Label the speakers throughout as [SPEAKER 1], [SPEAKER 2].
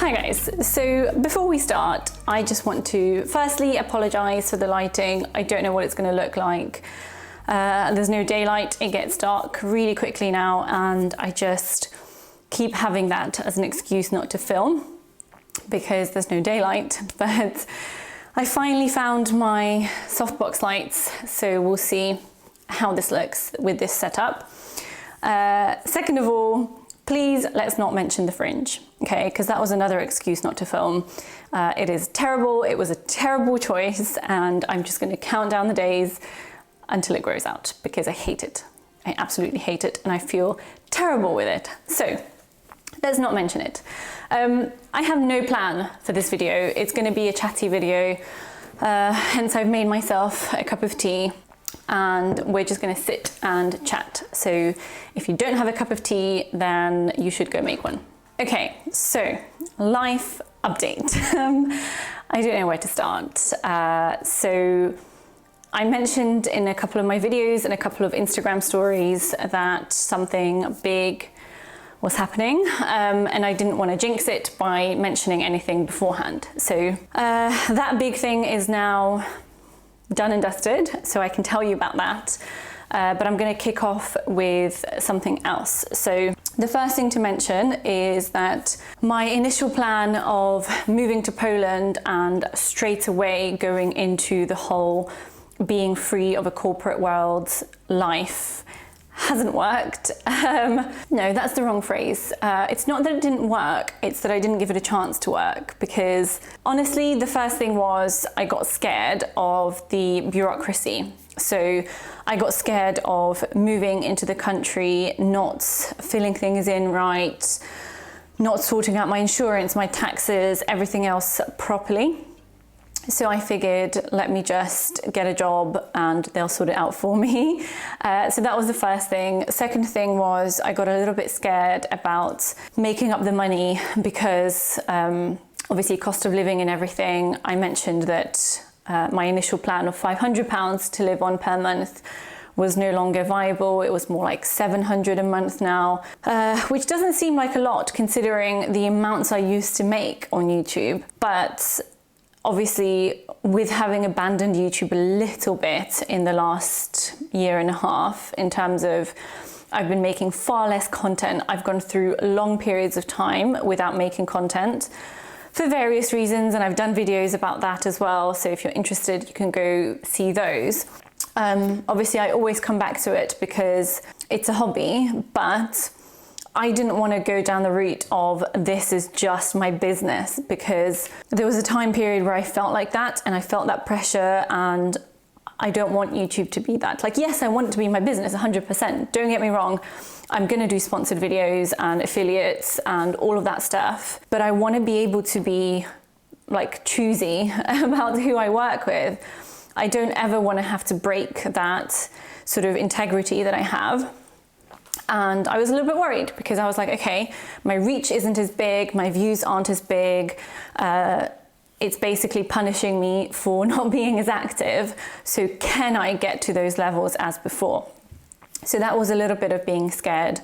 [SPEAKER 1] Hi guys, so before we start, I just want to firstly apologize for the lighting. I don't know what it's going to look like. There's no daylight, it gets dark really quickly now, and I just keep having that as an excuse not to film because there's no daylight. But I finally found my softbox lights, so we'll see how this looks with this setup. Second of all, please let's not mention the fringe, okay? Because that was another excuse not to film. It is terrible, it was a terrible choice, and I'm just gonna count down the days until it grows out because I hate it. I absolutely hate it and I feel terrible with it. So let's not mention it. I have no plan for this video. It's gonna be a chatty video, hence I've made myself a cup of tea and we're just gonna sit and chat. So if you don't have a cup of tea, then you should go make one. Okay, so life update. I don't know where to start. So I mentioned in a couple of my videos and a couple of Instagram stories that something big was happening, and I didn't want to jinx it by mentioning anything beforehand. So that big thing is now done and dusted, so I can tell you about that. But I'm going to kick off with something else. So the first thing to mention is that my initial plan of moving to Poland and straight away going into the whole being free of a corporate world life hasn't worked. No, that's the wrong phrase. It's not that it didn't work, it's that I didn't give it a chance to work, because honestly, the first thing was I got scared of the bureaucracy. So I got scared of moving into the country, not filling things in right, not sorting out my insurance, my taxes, everything else properly. So I figured, let me just get a job and they'll sort it out for me. So that was the first thing. Second thing was I got a little bit scared about making up the money because obviously cost of living and everything. I mentioned that my initial plan of £500 to live on per month was no longer viable. It was more like 700 a month now, which doesn't seem like a lot considering the amounts I used to make on YouTube. But obviously, with having abandoned YouTube a little bit in the last year and a half, in terms of I've been making far less content. I've gone through long periods of time without making content for various reasons, and I've done videos about that as well. So if you're interested, you can go see those. Obviously, I always come back to it because it's a hobby, but I didn't want to go down the route of this is just my business, because there was a time period where I felt like that and I felt that pressure, and I don't want YouTube to be that. Like, yes, I want it to be my business 100%. Don't get me wrong. I'm going to do sponsored videos and affiliates and all of that stuff, but I want to be able to be like choosy about who I work with. I don't ever want to have to break that sort of integrity that I have. And I was a little bit worried because I was like, okay, my reach isn't as big, my views aren't as big. It's basically punishing me for not being as active. So can I get to those levels as before? So that was a little bit of being scared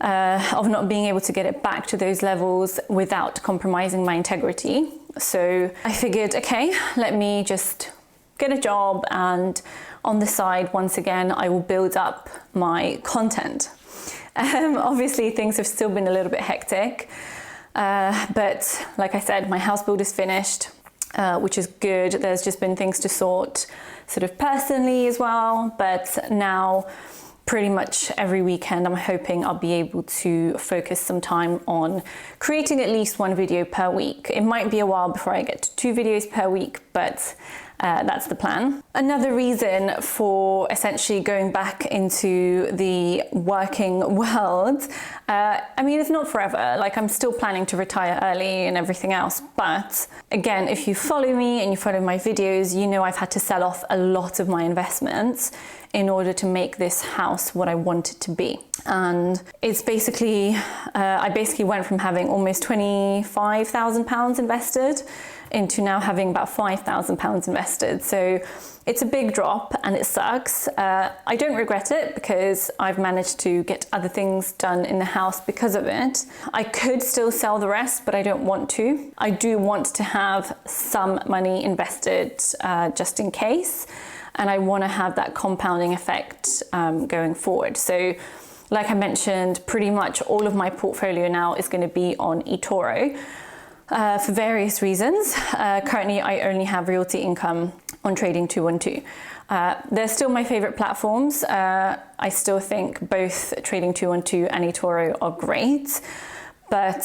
[SPEAKER 1] of not being able to get it back to those levels without compromising my integrity. So I figured, okay, let me just get a job, and on the side, once again, I will build up my content. Obviously, things have still been a little bit hectic, but like I said, my house build is finished, which is good. There's just been things to sort sort of personally as well, but now pretty much every weekend I'm hoping I'll be able to focus some time on creating at least one video per week. It might be a while before I get to 2 videos per week, but that's the plan. Another reason for essentially going back into the working world, I mean, it's not forever. Like, I'm still planning to retire early and everything else. But again, if you follow me and you follow my videos, you know I've had to sell off a lot of my investments in order to make this house what I want it to be. And it's basically, I basically went from having almost £25,000 invested into now having about £5,000 invested. So it's a big drop and it sucks. I don't regret it because I've managed to get other things done in the house because of it. I could still sell the rest, but I don't want to. I do want to have some money invested just in case. And I want to have that compounding effect going forward. So like I mentioned, pretty much all of my portfolio now is going to be on eToro for various reasons. Currently, I only have Realty Income on Trading 212. They're still my favorite platforms. I still think both Trading 212 and eToro are great, but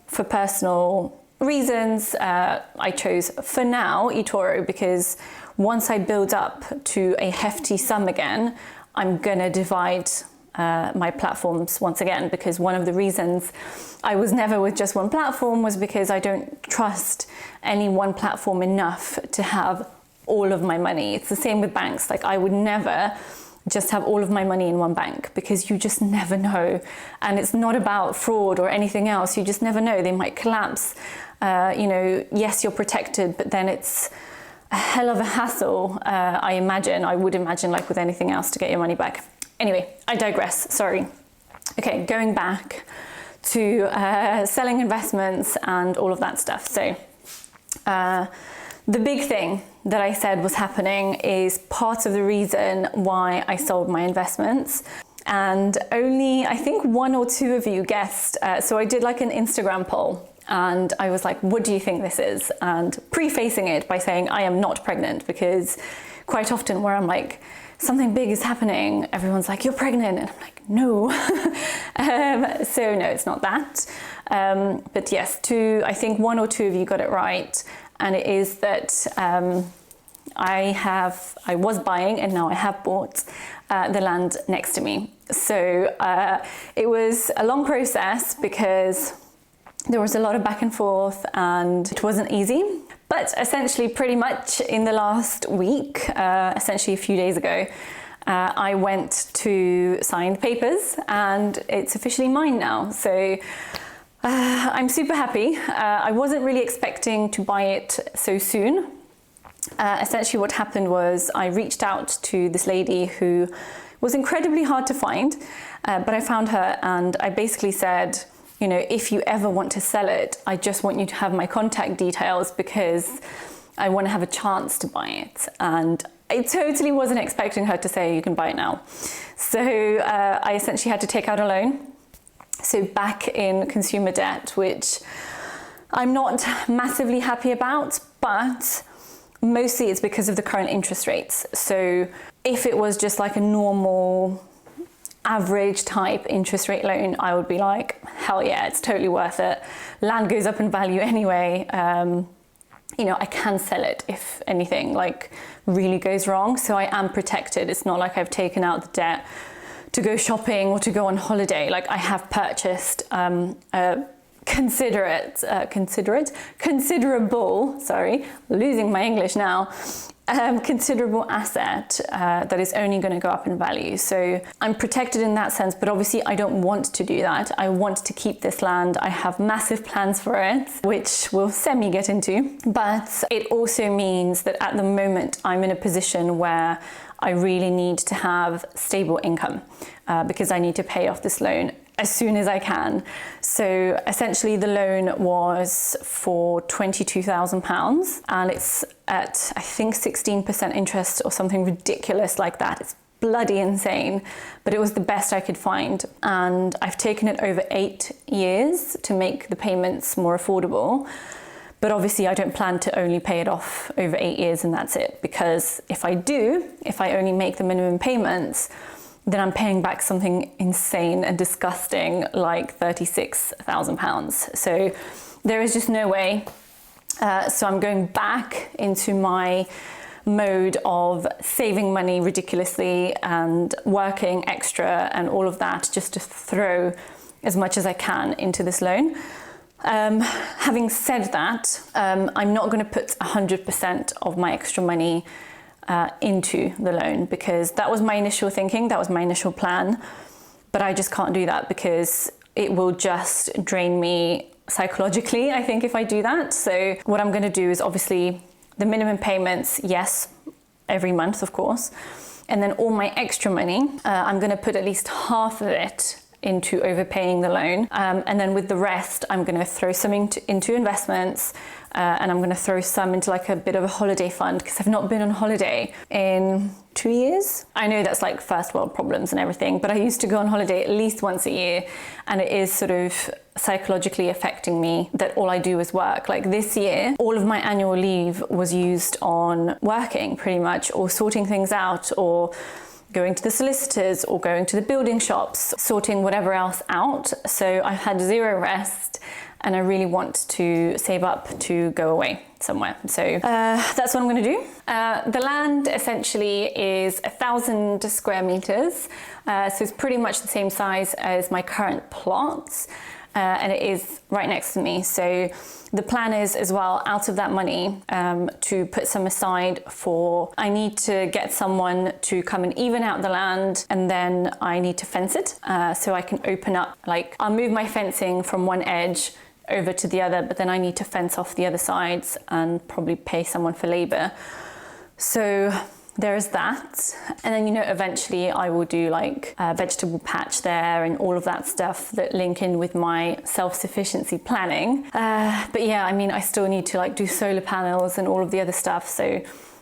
[SPEAKER 1] for personal reasons, I chose for now eToro because once I build up to a hefty sum again, I'm gonna divide my platforms once again, because one of the reasons I was never with just one platform was because I don't trust any one platform enough to have all of my money. It's the same with banks. Like I would never just have all of my money in one bank because you just never know. And it's not about fraud or anything else. You just never know. They might collapse. Yes, you're protected, but then it's a hell of a hassle, I would imagine, like with anything else, to get your money back. Anyway, I digress, sorry. Okay, going back to selling investments and all of that stuff. So the big thing that I said was happening is part of the reason why I sold my investments. And only, I think, one or two of you guessed. So I did like an Instagram poll. And I was like, what do you think this is? And prefacing it by saying I am not pregnant, because quite often where I'm like, something big is happening, everyone's like, you're pregnant. And I'm like, no. So no, it's not that. But yes, I think one or two of you got it right. And it is that I was buying and now I have bought the land next to me. So it was a long process because there was a lot of back and forth and it wasn't easy. But essentially, pretty much in the last week, essentially a few days ago, I went to sign the papers and it's officially mine now. So I'm super happy. I wasn't really expecting to buy it so soon. Essentially what happened was I reached out to this lady who was incredibly hard to find, but I found her and I basically said, if you ever want to sell it, I just want you to have my contact details because I want to have a chance to buy it. And I totally wasn't expecting her to say you can buy it now. So I essentially had to take out a loan. So back in consumer debt, which I'm not massively happy about, but mostly it's because of the current interest rates. So if it was just like a normal average type interest rate loan, I would be like, hell yeah, it's totally worth it. Land goes up in value anyway. I can sell it if anything like really goes wrong. So I am protected. It's not like I've taken out the debt to go shopping or to go on holiday. Like I have purchased considerable, sorry, losing my English now, considerable asset that is only going to go up in value. So I'm protected in that sense, but obviously I don't want to do that. I want to keep this land. I have massive plans for it, which we'll semi get into. But it also means that at the moment I'm in a position where I really need to have stable income because I need to pay off this loan as soon as I can. So essentially the loan was for £22,000 and it's at, I think, 16% interest or something ridiculous like that. It's bloody insane, but it was the best I could find. And I've taken it over 8 years to make the payments more affordable. But obviously I don't plan to only pay it off over 8 years and that's it. Because if I only make the minimum payments, then I'm paying back something insane and disgusting like £36,000. So there is just no way. So I'm going back into my mode of saving money ridiculously and working extra and all of that just to throw as much as I can into this loan. Having said that, I'm not going to put 100% of my extra money into the loan because that was my initial thinking, that was my initial plan, but I just can't do that because it will just drain me psychologically, I think, if I do that. So what I'm going to do is obviously the minimum payments, yes, every month, of course. And then all my extra money, I'm going to put at least half of it into overpaying the loan. And then with the rest, I'm going to throw some into investments, and I'm going to throw some into like a bit of a holiday fund, because I've not been on holiday in 2 years. I know that's like first world problems and everything, but I used to go on holiday at least once a year, and it is sort of psychologically affecting me that all I do is work. Like this year, all of my annual leave was used on working pretty much, or sorting things out, or going to the solicitors, or going to the building shops, sorting whatever else out. So I've had zero rest, and I really want to save up to go away somewhere. So that's what I'm going to do. The land essentially is 1,000 square meters. So it's pretty much the same size as my current plots. And it is right next to me. So the plan is as well, out of that money, to put some aside for, I need to get someone to come and even out the land, and then I need to fence it. So I can open up, like I'll move my fencing from one edge over to the other, but then I need to fence off the other sides and probably pay someone for labor. So there's that. And then, you know, eventually I will do like a vegetable patch there and all of that stuff that link in with my self-sufficiency planning. But yeah, I mean, I still need to like do solar panels and all of the other stuff. So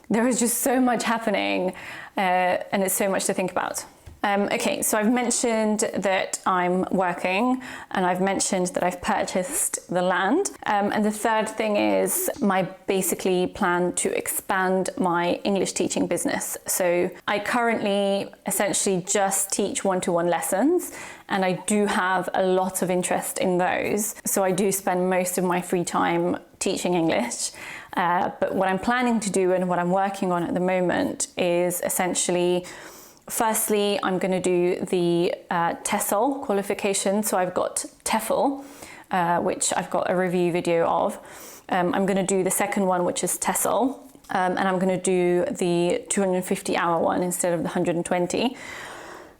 [SPEAKER 1] there is just so much happening, and it's so much to think about. Okay, so I've mentioned that I'm working, and I've mentioned that I've purchased the land. And the third thing is my basically plan to expand my English teaching business. So I currently essentially just teach one-to-one lessons, and I do have a lot of interest in those. So I do spend most of my free time teaching English. But what I'm planning to do and what I'm working on at the moment is essentially, firstly, I'm going to do the TESOL qualification. So I've got TEFL, which I've got a review video of. I'm going to do the second one, which is TESOL, and I'm going to do the 250-hour one instead of the 120.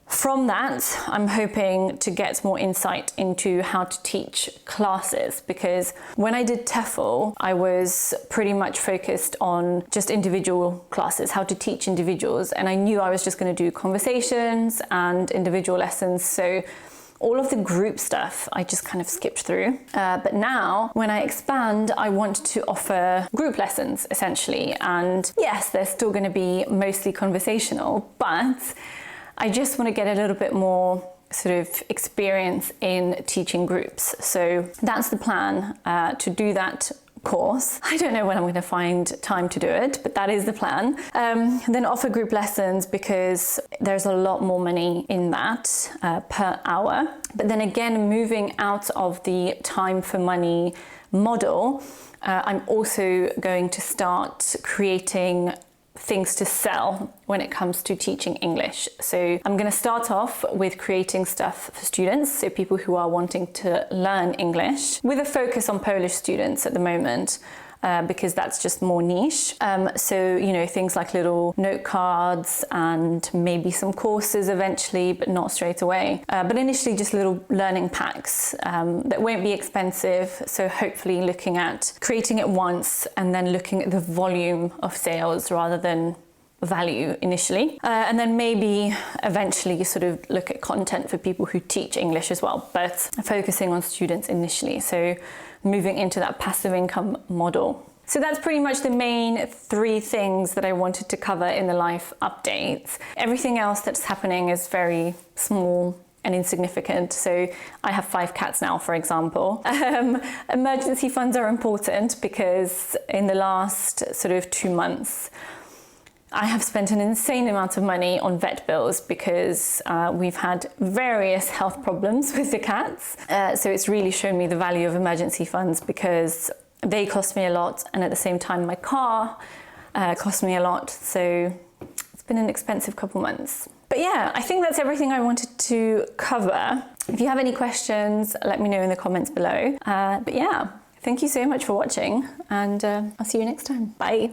[SPEAKER 1] From that, I'm hoping to get more insight into how to teach classes, because when I did TEFL, I was pretty much focused on just individual classes, how to teach individuals, and I knew I was just going to do conversations and individual lessons. So all of the group stuff I just kind of skipped through. But now, when I expand, I want to offer group lessons, essentially. And yes, they're still going to be mostly conversational, but I just want to get a little bit more sort of experience in teaching groups. So that's the plan, to do that course. I don't know when I'm going to find time to do it, but that is the plan. Then offer group lessons, because there's a lot more money in that per hour. But then again, moving out of the time for money model, I'm also going to start creating things to sell when it comes to teaching English. So I'm going to start off with creating stuff for students, so people who are wanting to learn English, with a focus on Polish students at the moment, because that's just more niche. So, you know, things like little note cards and maybe some courses eventually, but not straight away. But initially just little learning packs that won't be expensive. So hopefully looking at creating it once and then looking at the volume of sales rather than value initially. And then maybe eventually sort of look at content for people who teach English as well, but focusing on students initially. So moving into that passive income model. So that's pretty much the main three things that I wanted to cover in the life updates. Everything else that's happening is very small and insignificant. So I have 5 cats now, for example. Emergency funds are important, because in the last sort of 2 months, I have spent an insane amount of money on vet bills, because we've had various health problems with the cats. So it's really shown me the value of emergency funds, because they cost me a lot, and at the same time my car cost me a lot. So it's been an expensive couple months. But yeah, I think that's everything I wanted to cover. If you have any questions, let me know in the comments below. But yeah, thank you so much for watching, and I'll see you next time. Bye.